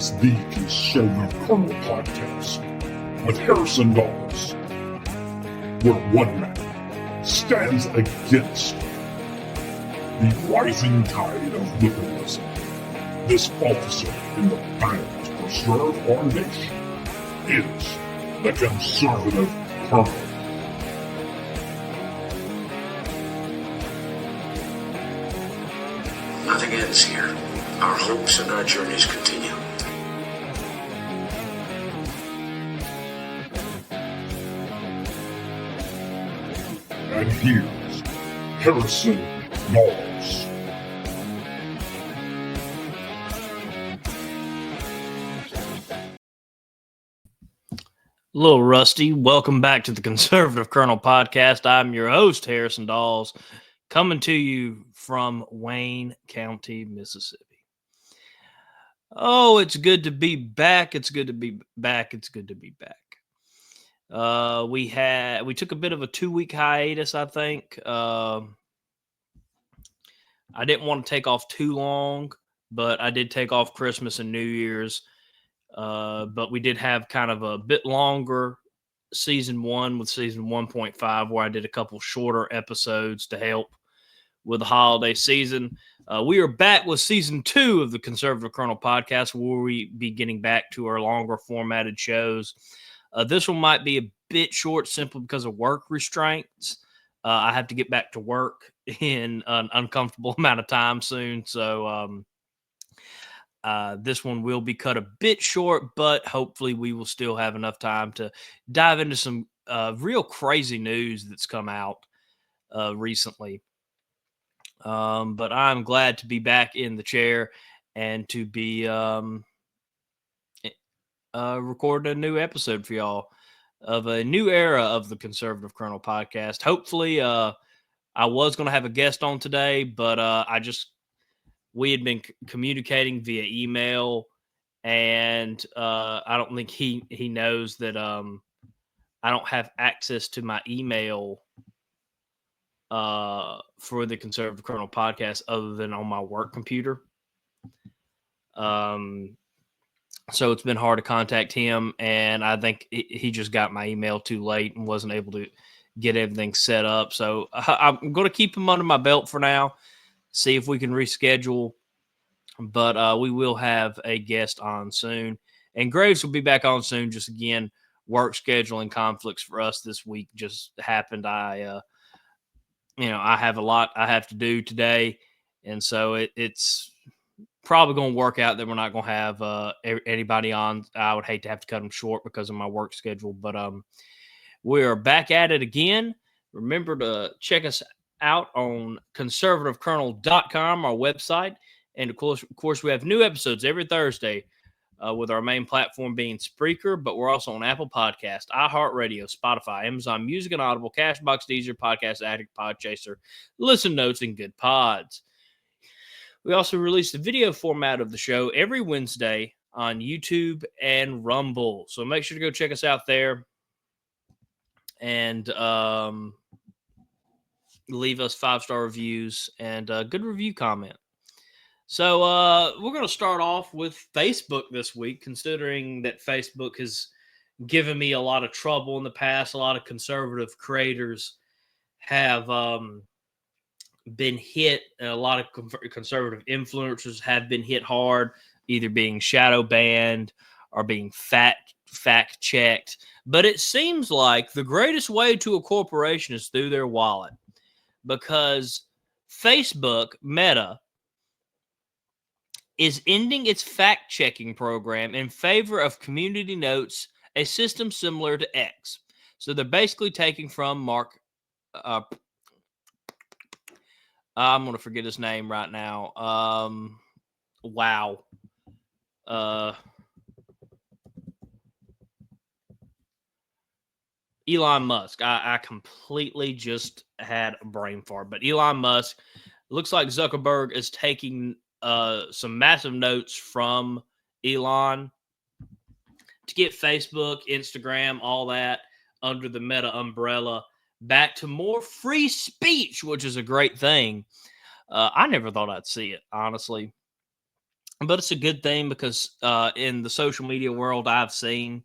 is the Conservative Colonel Podcast with Harrison Dawes, where one man stands against the rising tide of liberalism. This officer in the battle to preserve our nation is the Conservative Colonel. Nothing ends here. Our hopes and our journeys continue. And here's Harrison Dawes. A little rusty. Welcome back to the Conservative Colonel Podcast. I'm your host, Harrison Dawes, coming to you from Wayne County, Mississippi. Oh, it's good to be back. It's good to be back. It's good to be back. We took a bit of a 2-week hiatus, I think. I didn't want to take off too long, but I did take off Christmas and New Year's. But we did have kind of a bit longer season 1 with season 1.5, where I did a couple shorter episodes to help with the holiday season. We are back with season 2 of the Conservative Colonel Podcast, where we be getting back to our longer formatted shows. This one might be a bit short simply because of work restraints. I have to get back to work in an uncomfortable amount of time soon. So this one will be cut a bit short, but hopefully we will still have enough time to dive into some real crazy news that's come out recently. But I'm glad to be back in the chair and to be recording a new episode for y'all of a new era of the Conservative Colonel Podcast. Hopefully, I was going to have a guest on today, but we had been communicating via email, and I don't think he knows that I don't have access to my email for the Conservative Colonel Podcast other than on my work computer. So it's been hard to contact him, and I think he just got my email too late and wasn't able to get everything set up. So I'm going to keep him under my belt for now, see if we can reschedule, but we will have a guest on soon. And Graves will be back on soon. Just again, work scheduling conflicts for us this week just happened. I have a lot I have to do today, and so it's probably going to work out that we're not going to have anybody on. I would hate to have to cut them short because of my work schedule, but we are back at it again. Remember to check us out on conservativecolonel.com, our website, and of course we have new episodes every Thursday, with our main platform being Spreaker, but we're also on Apple Podcast, iHeartRadio, Spotify, Amazon Music and Audible, Cashbox, Deezer, Podcast Addict, Podchaser, Listen Notes, and Good Pods. We also release the video format of the show every Wednesday on YouTube and Rumble, so make sure to go check us out there and leave us 5-star reviews and a good review comment. So we're going to start off with Facebook this week, considering that Facebook has given me a lot of trouble in the past. A lot of conservative creators have been hit. A lot of conservative influencers have been hit hard, either being shadow banned or being fact checked. But it seems like the greatest way to a corporation is through their wallet, because Facebook, Meta, is ending its fact-checking program in favor of Community Notes, a system similar to X. So they're basically taking from Mark. I'm going to forget his name right now. Wow. Elon Musk. I completely just had a brain fart. But Elon Musk, looks like Zuckerberg is taking some massive notes from Elon to get Facebook, Instagram, all that under the Meta umbrella back to more free speech, which is a great thing. I never thought I'd see it, honestly. But it's a good thing because in the social media world I've seen,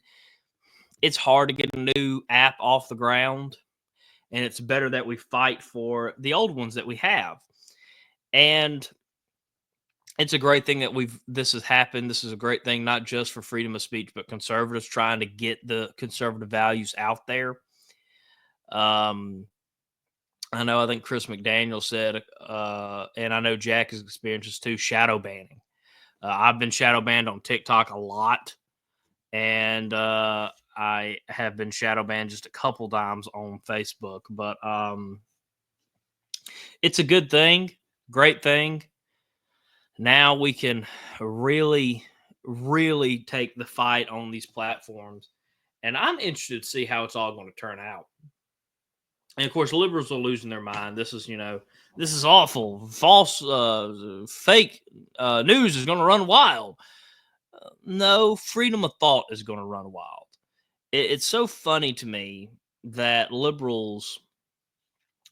it's hard to get a new app off the ground, and it's better that we fight for the old ones that we have. And it's a great thing that this has happened. This is a great thing, not just for freedom of speech, but conservatives trying to get the conservative values out there. I think Chris McDaniel said, and I know Jack has experienced this too, shadow banning. I've been shadow banned on TikTok a lot, and I have been shadow banned just a couple times on Facebook. But it's a good thing, great thing. Now we can really, really take the fight on these platforms. And I'm interested to see how it's all going to turn out. And of course, liberals are losing their mind. This is awful. False, fake news is going to run wild. No, freedom of thought is going to run wild. It's so funny to me that liberals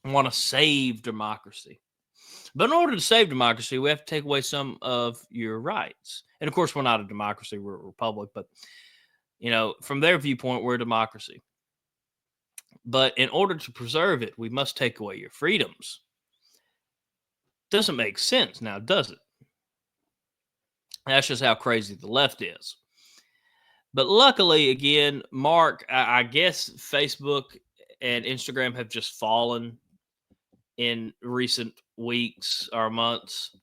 want to save democracy. But in order to save democracy, we have to take away some of your rights. And of course, we're not a democracy, we're a republic. But, from their viewpoint, we're a democracy. But in order to preserve it, we must take away your freedoms. Doesn't make sense now, does it? That's just how crazy the left is. But luckily, again, Mark, I guess Facebook and Instagram have just fallen in recent weeks or months.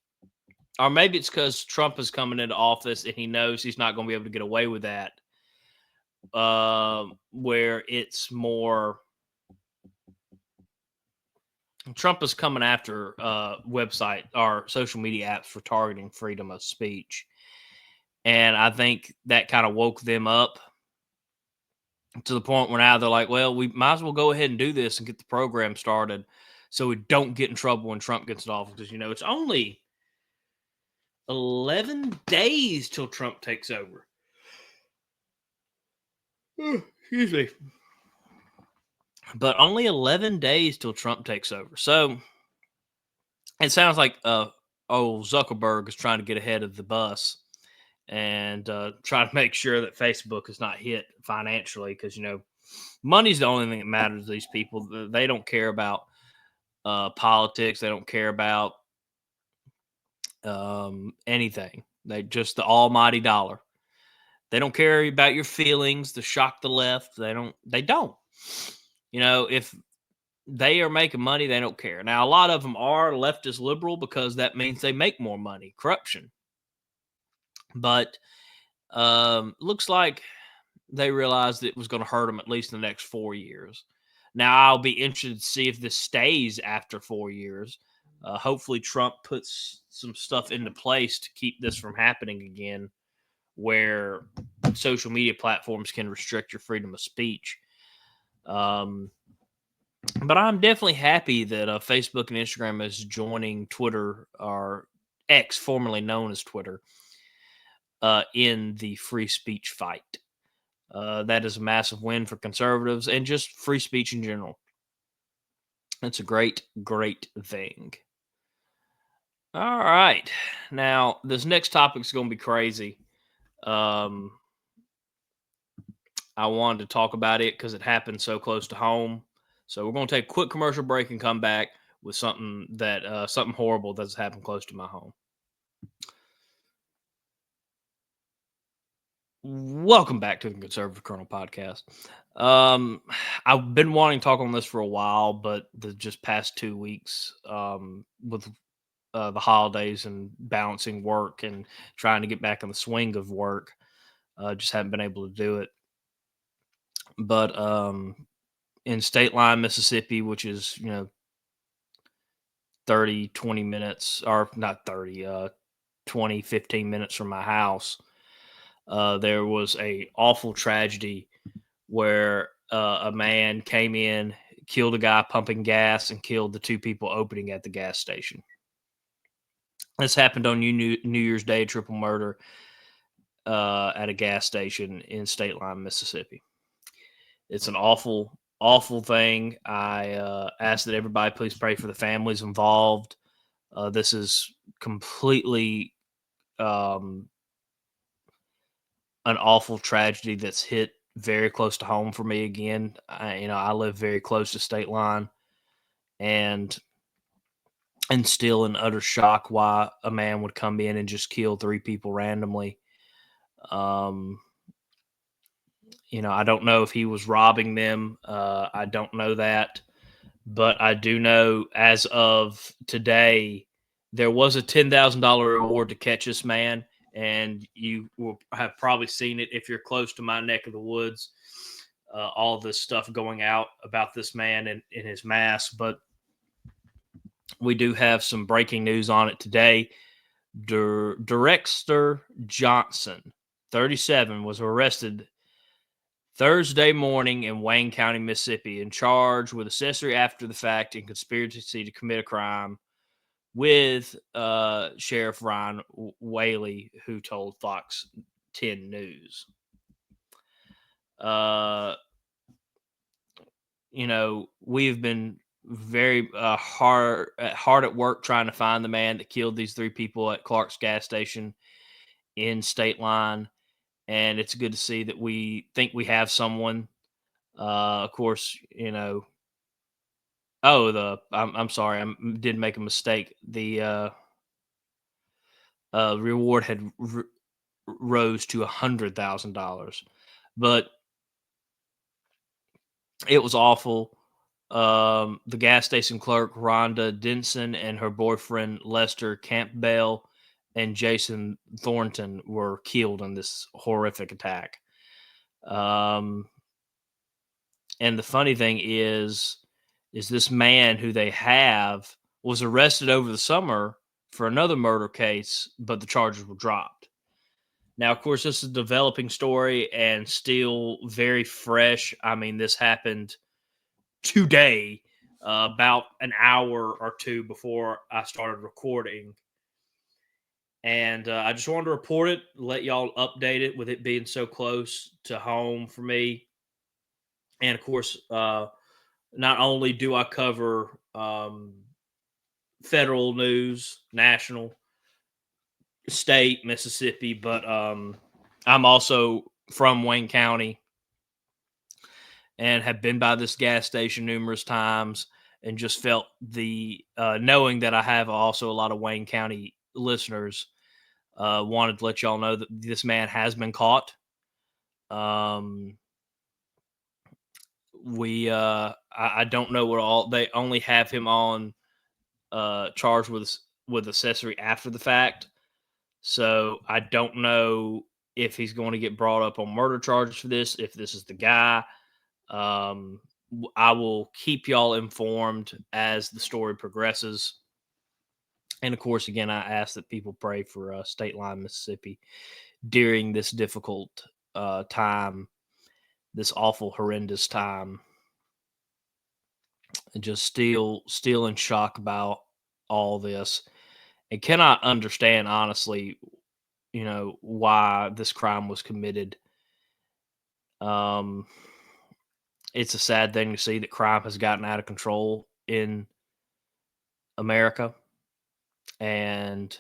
Or maybe it's because Trump is coming into office and he knows he's not going to be able to get away with that. Where it's more, Trump is coming after website or social media apps for targeting freedom of speech. And I think that kind of woke them up to the point where now they're like, well, we might as well go ahead and do this and get the program started so we don't get in trouble when Trump gets in office. Because, it's only 11 days till Trump takes over. Excuse me. But only 11 days till Trump takes over. So it sounds like old Zuckerberg is trying to get ahead of the bus and try to make sure that Facebook is not hit financially because, money's the only thing that matters to these people. They don't care about politics. They don't care about anything. They just the almighty dollar. They don't care about your feelings to shock the left. They don't. If they are making money, they don't care. Now, a lot of them are leftist liberal because that means they make more money. Corruption. But looks like they realized it was going to hurt them at least in the next 4 years. Now, I'll be interested to see if this stays after 4 years. Hopefully, Trump puts some stuff into place to keep this from happening again, where social media platforms can restrict your freedom of speech. But I'm definitely happy that Facebook and Instagram is joining Twitter, or X, formerly known as Twitter, in the free speech fight. That is a massive win for conservatives and just free speech in general. It's a great, great thing. All right. Now, this next topic is going to be crazy. I wanted to talk about it because it happened so close to home. So we're going to take a quick commercial break and come back with something horrible that's happened close to my home. Welcome back to the Conservative Colonel podcast. I've been wanting to talk on this for a while, but the just past 2 weeks with the holidays and balancing work and trying to get back in the swing of work, just haven't been able to do it. But in State Line, Mississippi, which is 20 minutes, or not 30, 20, 15 minutes from my house, there was a awful tragedy where a man came in, killed a guy pumping gas, and killed the 2 people opening at the gas station. This happened on New Year's Day, triple murder at a gas station in State Line, Mississippi. It's an awful, awful thing. I ask that everybody please pray for the families involved. This is completely an awful tragedy that's hit very close to home for me again. I live very close to state line, and still in utter shock why a man would come in and just kill 3 people randomly. Um, I don't know if he was robbing them. I don't know that, but I do know as of today, there was a $10,000 reward to catch this man, and you will have probably seen it if you're close to my neck of the woods. All this stuff going out about this man and in his mask, but we do have some breaking news on it today. Dexter Johnson, 37, was arrested Thursday morning in Wayne County, Mississippi, and charged with accessory after the fact and conspiracy to commit a crime with Sheriff Ryan Whaley, who told Fox 10 News. We've been very hard at work trying to find the man that killed these 3 people at Clark's gas station in State Line, and it's good to see that we think we have someone. Of course, I'm sorry, I did make a mistake. The reward had rose to $100,000, but it was awful. The gas station clerk, Rhonda Denson, and her boyfriend, Lester Campbell, and Jason Thornton were killed in this horrific attack. And the funny thing is this man who they have was arrested over the summer for another murder case, but the charges were dropped. Now, of course, this is a developing story and still very fresh. I mean, this happened today, about an hour or two before I started recording. And I just wanted to report it, let y'all update it with it being so close to home for me. And of course, not only do I cover federal news, national, state, Mississippi, but I'm also from Wayne County and have been by this gas station numerous times, and just felt the knowing that I have also a lot of Wayne County listeners, wanted to let y'all know that this man has been caught. I don't know what all they only have him on charged with accessory after the fact. So I don't know if he's going to get brought up on murder charges for this, if this is the guy. I will keep y'all informed as the story progresses. And of course, again, I ask that people pray for State Line, Mississippi during this difficult time, this awful, horrendous time. And just still in shock about all this, and cannot understand, honestly, why this crime was committed. It's a sad thing to see that crime has gotten out of control in America, and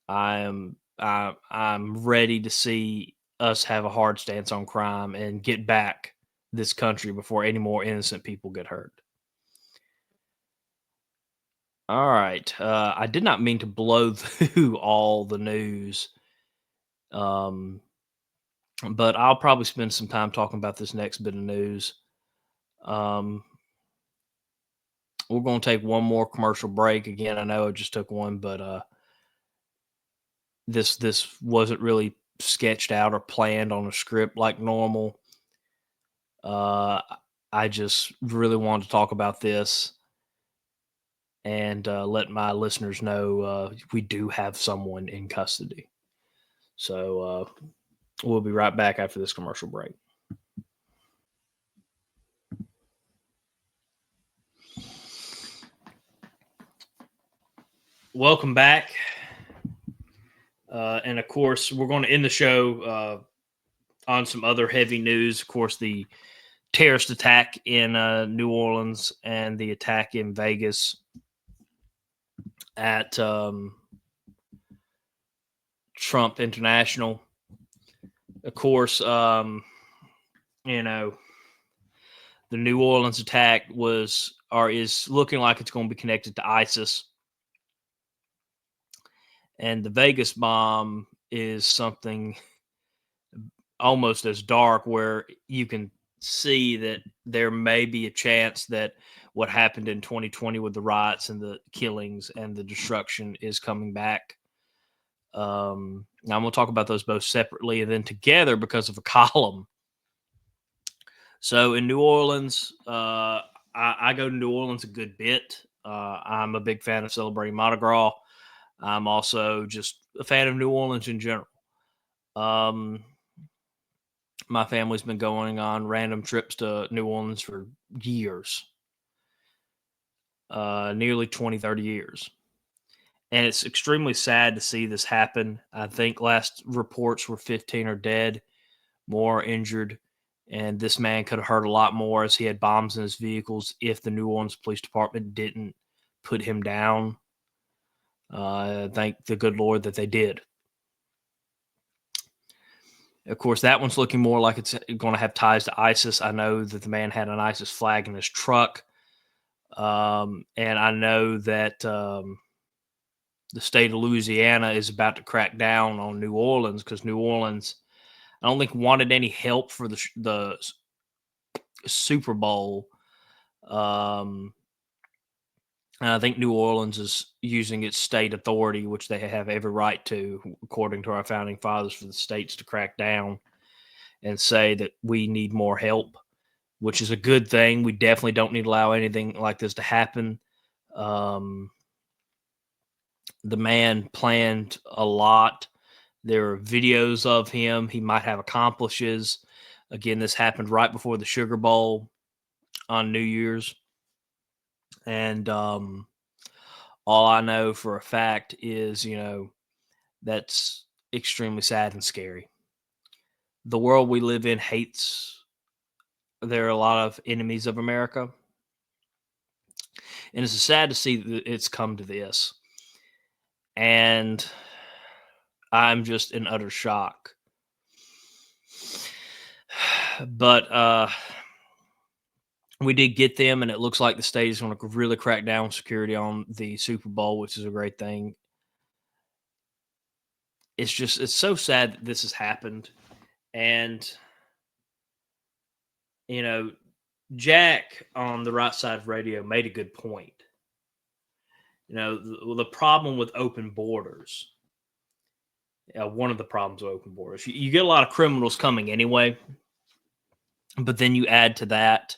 I'm ready to see us have a hard stance on crime and get back this country before any more innocent people get hurt. All right. I did not mean to blow through all the news. But I'll probably spend some time talking about this next bit of news. We're going to take one more commercial break. Again, I know I just took one, but this wasn't really sketched out or planned on a script like normal. I just really wanted to talk about this and let my listeners know we do have someone in custody. So we'll be right back after this commercial break. Welcome back. And of course, we're going to end the show on some other heavy news. Of course, the terrorist attack in New Orleans and the attack in Vegas at Trump International. Of course, the New Orleans attack is looking like it's going to be connected to ISIS. And the Vegas bomb is something almost as dark, where you can see that there may be a chance that what happened in 2020 with the riots and the killings and the destruction is coming back. Now I'm going to talk about those both separately and then together because of a column. So in New Orleans, I go to New Orleans a good bit. I'm a big fan of celebrating Mardi Gras. I'm also just a fan of New Orleans in general. My family's been going on random trips to New Orleans for years, nearly 20, 30 years. And it's extremely sad to see this happen. I think last reports were 15 are dead, more injured. And this man could have hurt a lot more, as he had bombs in his vehicles, if the New Orleans Police Department didn't put him down. Thank the good Lord that they did. Of course, that one's looking more like it's going to have ties to ISIS. I know that the man had an ISIS flag in his truck. And I know that the state of Louisiana is about to crack down on New Orleans, because New Orleans, I don't think, wanted any help for the Super Bowl. And I think New Orleans is using its state authority, which they have every right to, according to our founding fathers, for the states to crack down and say that we need more help, which is a good thing. We definitely don't need to allow anything like this to happen. The man planned a lot. There are videos of him. He might have accomplices. Again, this happened right before the Sugar Bowl on New Year's. And all I know for a fact is, that's extremely sad and scary. The world we live in hates. There are a lot of enemies of America. And it's sad to see that it's come to this. And I'm just in utter shock. But we did get them, and it looks like the state is going to really crack down on security on the Super Bowl, which is a great thing. It's so sad that this has happened. And, Jack on the right side of radio made a good point. The problem with open borders, one of the problems with open borders, you get a lot of criminals coming anyway, but then you add to that,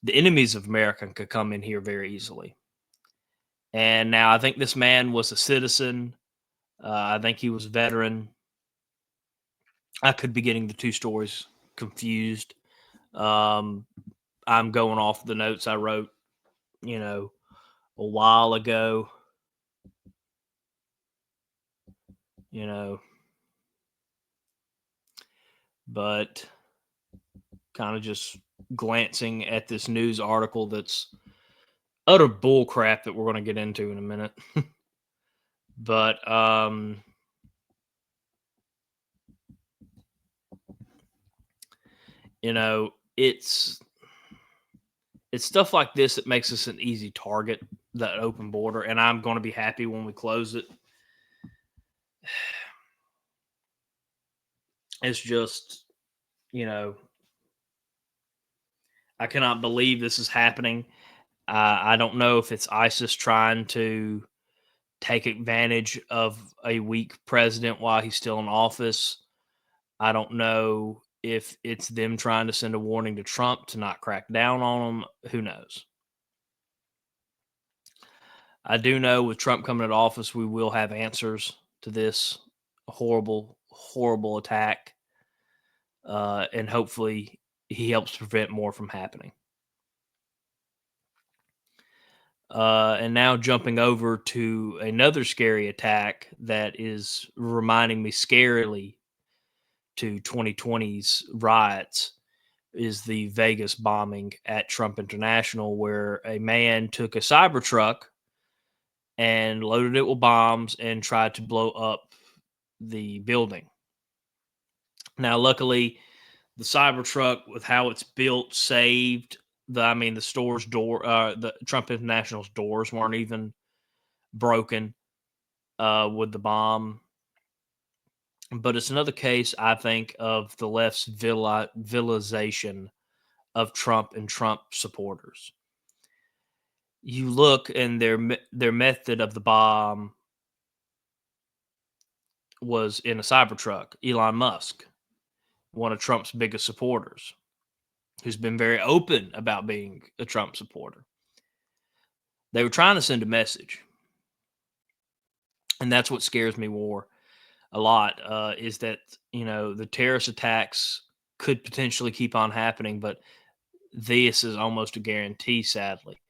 the enemies of America could come in here very easily. And now I think this man was a citizen. I think he was a veteran. I could be getting the two stories confused. I'm going off the notes I wrote, a while ago. But kind of just glancing at this news article that's utter bull crap that we're going to get into in a minute. But it's stuff like this that makes us an easy target, that open border, and I'm going to be happy when we close it. It's just, I cannot believe this is happening. I don't know if it's ISIS trying to take advantage of a weak president while he's still in office. I don't know if it's them trying to send a warning to Trump to not crack down on him. Who knows? I do know with Trump coming into office, we will have answers to this horrible, horrible attack. And hopefully he helps prevent more from happening. And now jumping over to another scary attack that is reminding me scarily to 2020's riots is the Vegas bombing at Trump International, where a man took a Cybertruck and loaded it with bombs and tried to blow up the building. Now, luckily, the Cybertruck, with how it's built, saved the store's door. The Trump International's doors weren't even broken with the bomb. But it's another case, I think, of the left's villainization of Trump and Trump supporters. You look, and their method of the bomb was in a Cybertruck. Elon Musk, one of Trump's biggest supporters, who's been very open about being a Trump supporter. They were trying to send a message. And that's what scares me more a lot, is that, the terrorist attacks could potentially keep on happening, but this is almost a guarantee, sadly,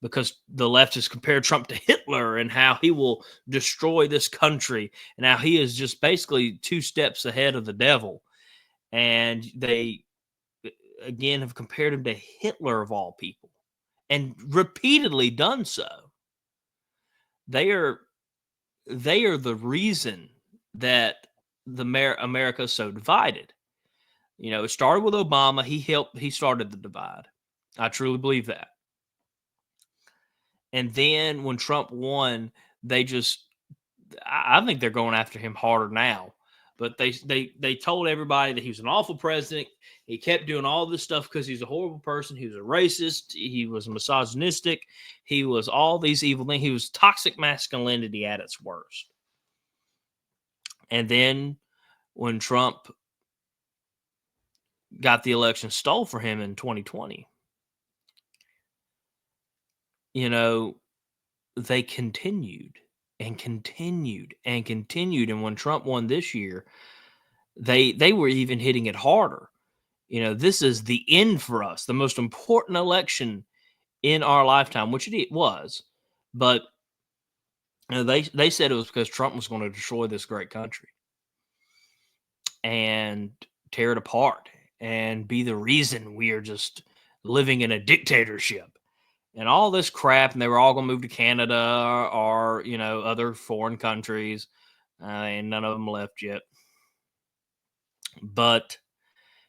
because the left has compared Trump to Hitler and how he will destroy this country and how he is just basically 2 steps ahead of the devil. And they, again, have compared him to Hitler of all people and repeatedly done so. They are the reason that America is so divided. It started with Obama. He started the divide. I truly believe that. And then when Trump won, I think they're going after him harder now. But they told everybody that he was an awful president. He kept doing all this stuff because he's a horrible person. He was a racist. He was misogynistic. He was all these evil things. He was toxic masculinity at its worst. And then when Trump got the election stole for him in 2020, they continued and continued and continued. And when Trump won this year, they were even hitting it harder. This is the end for us, the most important election in our lifetime, which it was. But they said it was because Trump was going to destroy this great country and tear it apart and be the reason we are just living in a dictatorship and all this crap. And they were all going to move to Canada or, other foreign countries. And none of them left yet. But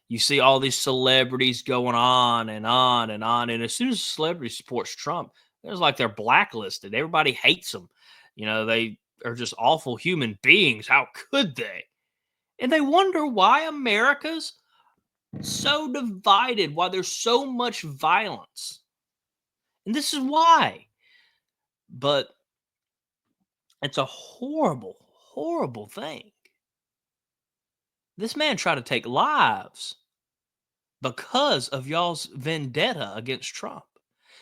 you see all these celebrities going on and on and on. And as soon as a celebrity supports Trump, there's like they're blacklisted. Everybody hates them. They are just awful human beings. How could they? And they wonder why America's so divided, why there's so much violence. And this is why. But it's a horrible, horrible thing. This man tried to take lives because of y'all's vendetta against Trump.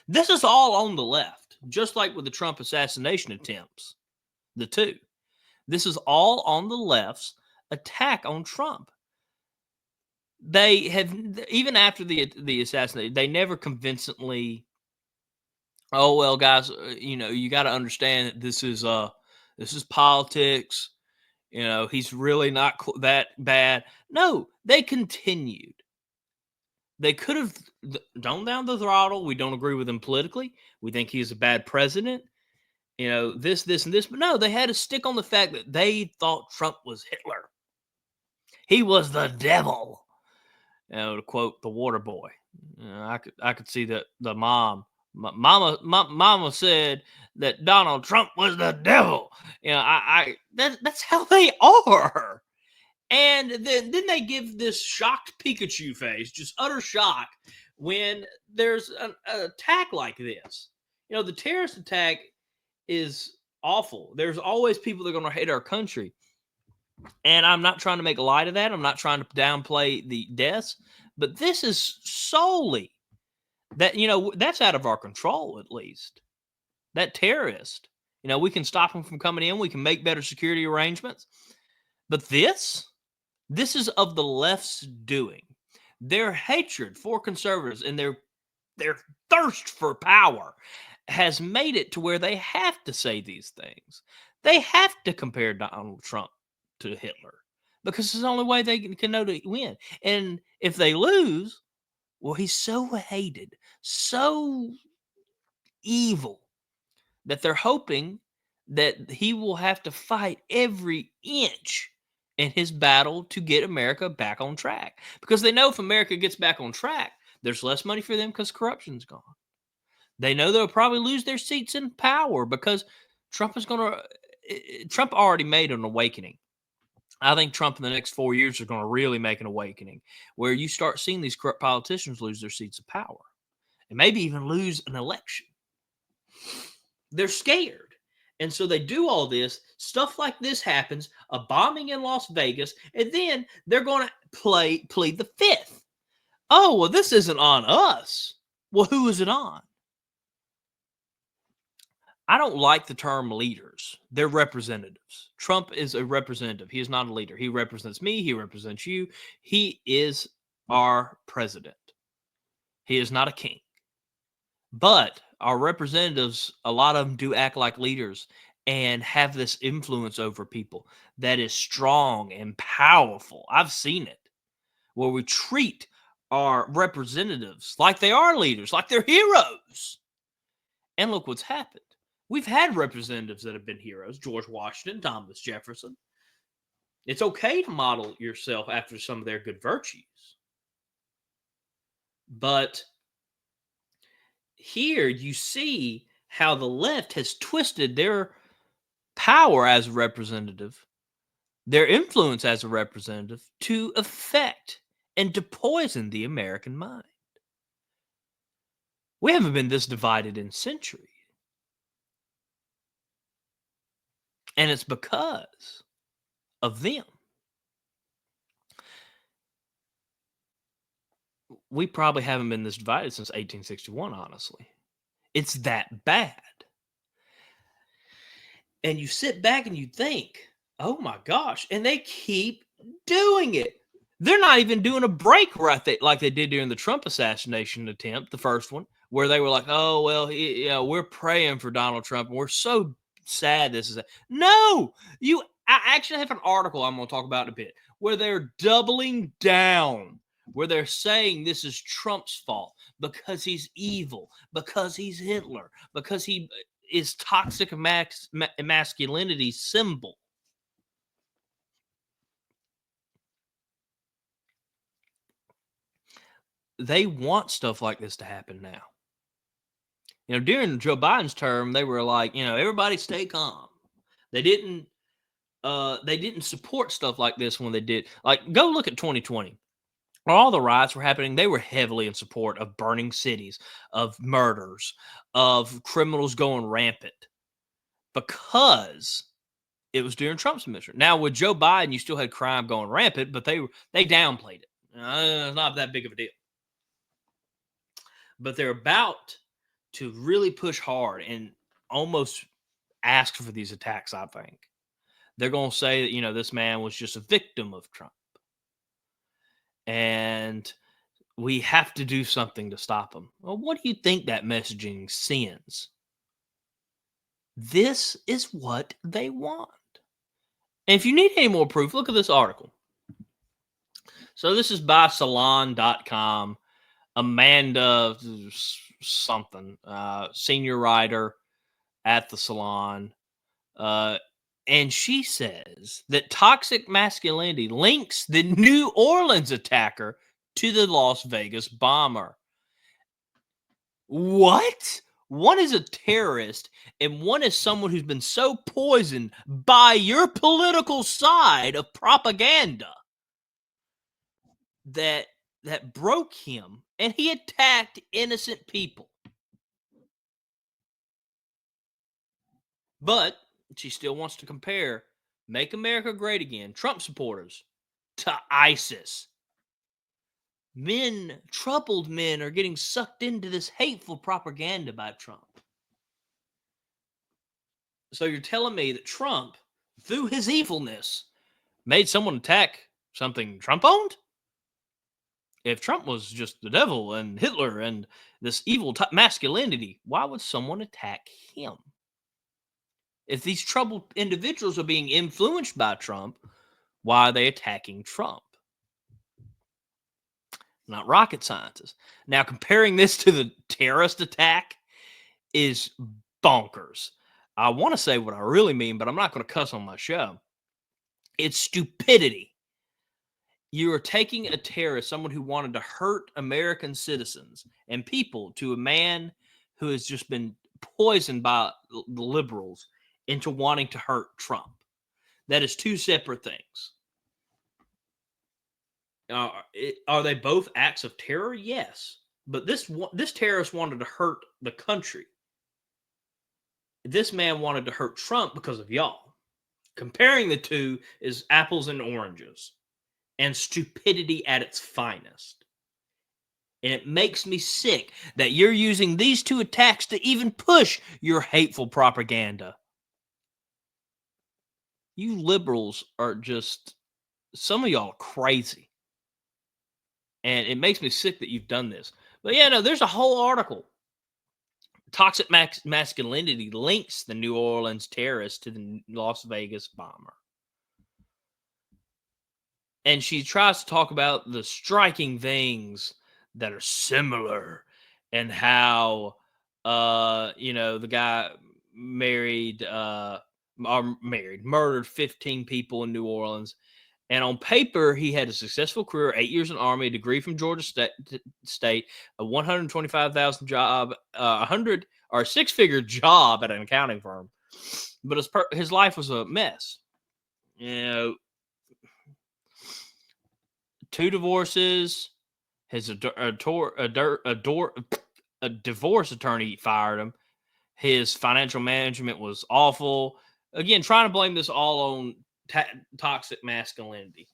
This is all on the left, just like with the Trump assassination attempts, the two. This is all on the left's attack on Trump. They have, even after the assassination, they never convincingly, oh, well, guys, you got to understand that this is politics. He's really not that bad. No, they continued. They could have toned down the throttle. We don't agree with him politically. We think he's a bad president. This, and this. But no, they had to stick on the fact that they thought Trump was Hitler. He was the devil. To quote the Water Boy. I could see that the Mama said that Donald Trump was the devil. That's how they are. And then they give this shocked Pikachu face, just utter shock, when there's an attack like this. The terrorist attack is awful. There's always people that are going to hate our country. And I'm not trying to make light of that. I'm not trying to downplay the deaths. But this is solely that, that's out of our control, at least. That terrorist. We can stop them from coming in. We can make better security arrangements. But this is of the left's doing. Their hatred for conservatives and their thirst for power has made it to where they have to say these things. They have to compare Donald Trump to Hitler because it's the only way they can know to win. And if they lose, well, he's so hated, so evil that they're hoping that he will have to fight every inch in his battle to get America back on track. Because they know if America gets back on track, there's less money for them because corruption's gone. They know they'll probably lose their seats in power because Trump is going to. Trump already made an awakening. I think Trump in the next 4 years is going to really make an awakening where you start seeing these corrupt politicians lose their seats of power and maybe even lose an election. They're scared. And so they do all this. Stuff like this happens, a bombing in Las Vegas, and then they're going to plead the fifth. Oh, well, this isn't on us. Well, who is it on? I don't like the term leaders. They're representatives. Trump is a representative. He is not a leader. He represents me. He represents you. He is our president. He is not a king. But our representatives, a lot of them do act like leaders and have this influence over people that is strong and powerful. I've seen it where we treat our representatives like they are leaders, like they're heroes. And look what's happened. We've had representatives that have been heroes, George Washington, Thomas Jefferson. It's okay to model yourself after some of their good virtues. But here you see how the left has twisted their power as a representative, their influence as a representative, to affect and to poison the American mind. We haven't been this divided in centuries. And it's because of them. We probably haven't been this divided since 1861, honestly. It's that bad. And you sit back and you think, oh my gosh, and they keep doing it. They're not even doing a break like they did during the Trump assassination attempt, the first one, where they were like, oh, well, we're praying for Donald Trump. And we're so sad this is. No, I actually have an article I'm going to talk about in a bit where they're doubling down, where they're saying this is Trump's fault because he's evil, because he's Hitler, because he is toxic masculinity symbol. They want stuff like this to happen now. During Joe Biden's term, they were like, everybody stay calm. They didn't support stuff like this when they did. Like, go look at 2020. When all the riots were happening, they were heavily in support of burning cities, of murders, of criminals going rampant because it was during Trump's administration. Now, with Joe Biden, you still had crime going rampant, but they downplayed it. It's not that big of a deal. But they're about to really push hard and almost ask for these attacks, I think. They're going to say that, this man was just a victim of Trump. And we have to do something to stop him. Well, what do you think that messaging sends? This is what they want. And if you need any more proof, look at this article. So this is by salon.com. Amanda something, senior writer at the Salon. And she says that toxic masculinity links the New Orleans attacker to the Las Vegas bomber. What? One is a terrorist, and one is someone who's been so poisoned by your political side of propaganda that broke him, and he attacked innocent people. But she still wants to compare Make America Great Again, Trump supporters, to ISIS. Troubled men are getting sucked into this hateful propaganda by Trump. So you're telling me that Trump, through his evilness, made someone attack something Trump owned? If Trump was just the devil and Hitler and this evil masculinity, why would someone attack him? If these troubled individuals are being influenced by Trump, why are they attacking Trump? Not rocket scientists. Now, comparing this to the terrorist attack is bonkers. I want to say what I really mean, but I'm not going to cuss on my show. It's stupidity. You are taking a terrorist, someone who wanted to hurt American citizens and people, to a man who has just been poisoned by the liberals into wanting to hurt Trump. That is two separate things. Are they both acts of terror? Yes. But this terrorist wanted to hurt the country. This man wanted to hurt Trump because of y'all. Comparing the two is apples and oranges and stupidity at its finest. And it makes me sick that you're using these two attacks to even push your hateful propaganda. You liberals are just, some of y'all are crazy. And it makes me sick that you've done this. But yeah, no, there's a whole article. Toxic masculinity links the New Orleans terrorist to the Las Vegas bomber. And she tries to talk about the striking things that are similar and how, the guy murdered 15 people in New Orleans. And on paper, he had a successful career, 8 years in the Army, a degree from Georgia State, a 125,000 job, 100 or a six-figure job at an accounting firm. But his life was a mess. 2 divorces. His a divorce attorney fired him. His financial management was awful. Again, trying to blame this all on toxic masculinity.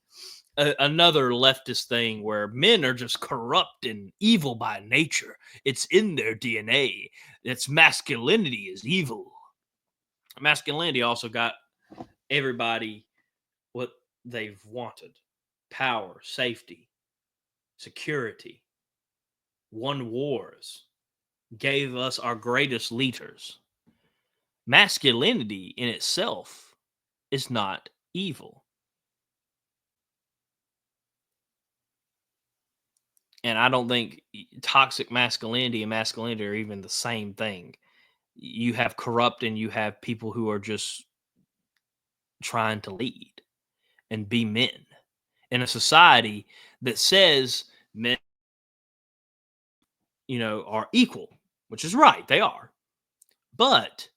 Another leftist thing where men are just corrupt and evil by nature. It's in their DNA. It's masculinity is evil. Masculinity also got everybody what they've wanted: power, safety, security, won wars, gave us our greatest leaders. Masculinity in itself is not evil. And I don't think toxic masculinity and masculinity are even the same thing. You have corrupt and you have people who are just trying to lead and be men in a society that says men, are equal, which is right. They are. But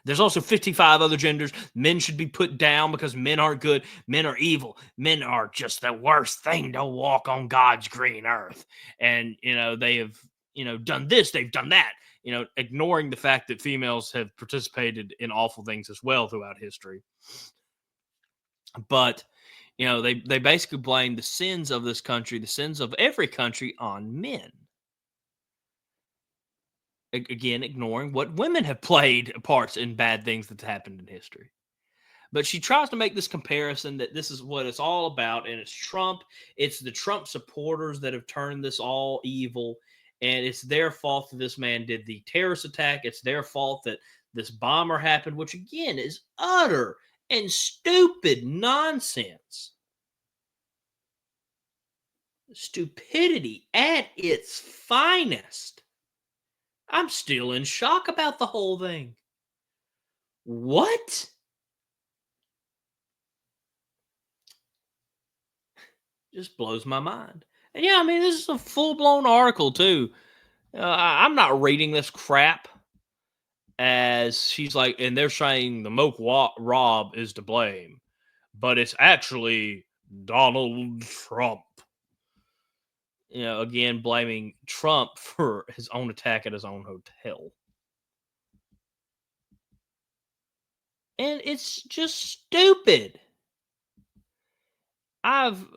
there's also 55 other genders. Men should be put down because men aren't good. Men are evil. Men are just the worst thing to walk on God's green earth. And, they have, done this, they've done that, ignoring the fact that females have participated in awful things as well throughout history. But, they basically blame the sins of this country, the sins of every country, on men. Again, ignoring what women have played parts in bad things that's happened in history. But she tries to make this comparison that this is what it's all about, and it's Trump. It's the Trump supporters that have turned this all evil, and it's their fault that this man did the terrorist attack. It's their fault that this bomber happened, which again is utter and stupid nonsense. Stupidity at its finest. I'm still in shock about the whole thing. What? Just blows my mind. And yeah, I mean, this is a full-blown article, too. I'm not reading this crap as she's like, and they're saying the Moke Rob is to blame, but it's actually Donald Trump. Again, blaming Trump for his own attack at his own hotel. And it's just stupid. And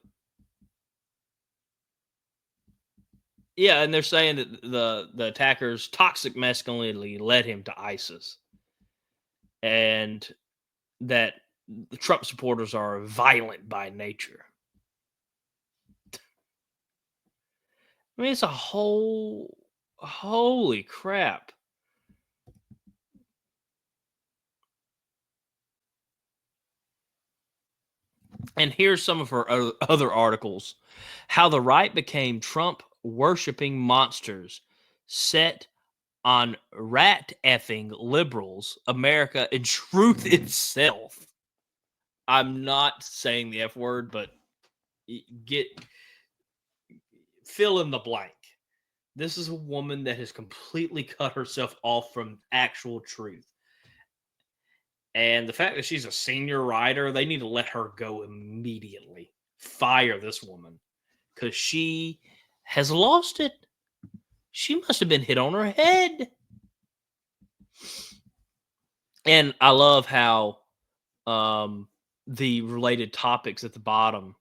they're saying that the attacker's toxic masculinity led him to ISIS. And that the Trump supporters are violent by nature. I mean, it's a holy crap. And here's some of her other articles. How the right became Trump worshiping monsters set on rat effing liberals, America, and truth itself. I'm not saying the F word, but fill in the blank. This is a woman that has completely cut herself off from actual truth. And the fact that she's a senior writer, they need to let her go immediately. Fire this woman. Because she has lost it. She must have been hit on her head. And I love how the related topics at the bottom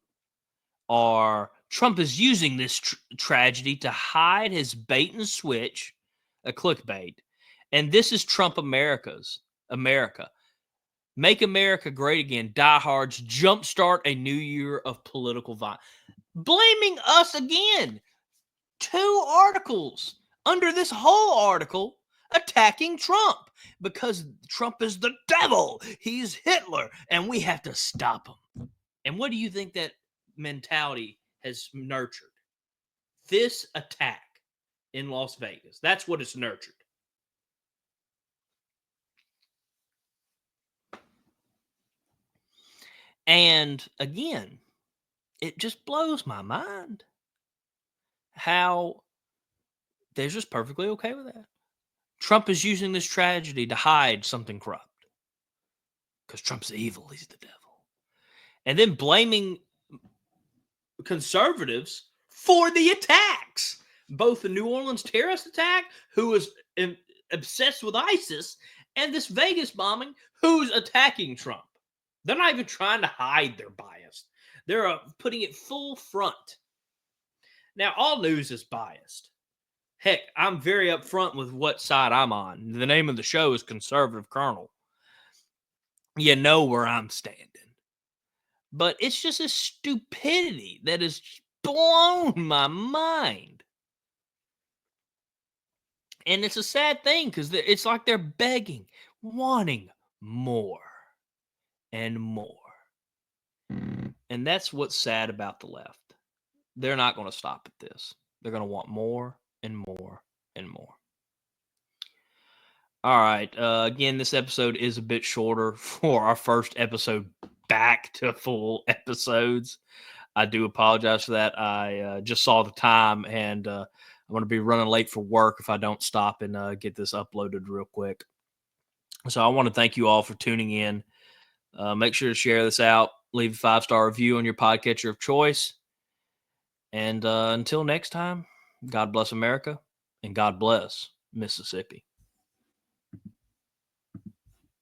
are Trump is using this tragedy to hide his bait and switch, a clickbait. And this is Trump America. Make America great again. Diehards jumpstart a new year of political violence. Blaming us again. 2 articles under this whole article attacking Trump because Trump is the devil. He's Hitler and we have to stop him. And what do you think that mentality has nurtured? This attack in Las Vegas. That's what it's nurtured. And again, it just blows my mind how they're just perfectly okay with that. Trump is using this tragedy to hide something corrupt because Trump's evil. He's the devil. And then blaming conservatives for the attacks, both the New Orleans terrorist attack, who was obsessed with ISIS, and this Vegas bombing, who's attacking Trump. They're not even trying to hide their bias. They're putting it full front. Now, all news is biased. Heck, I'm very upfront with what side I'm on. The name of the show is Conservative Colonel. You know where I'm standing. But it's just a stupidity that has blown my mind. And it's a sad thing because it's like they're begging, wanting more and more. And that's what's sad about the left. They're not going to stop at this. They're going to want more and more and more. All right. Again, this episode is a bit shorter for our first episode back to full episodes. I do apologize for that. I just saw the time, and I'm going to be running late for work if I don't stop and get this uploaded real quick. So I want to thank you all for tuning in. Make sure to share this out. Leave a 5-star review on your podcatcher of choice. And until next time, God bless America and God bless Mississippi.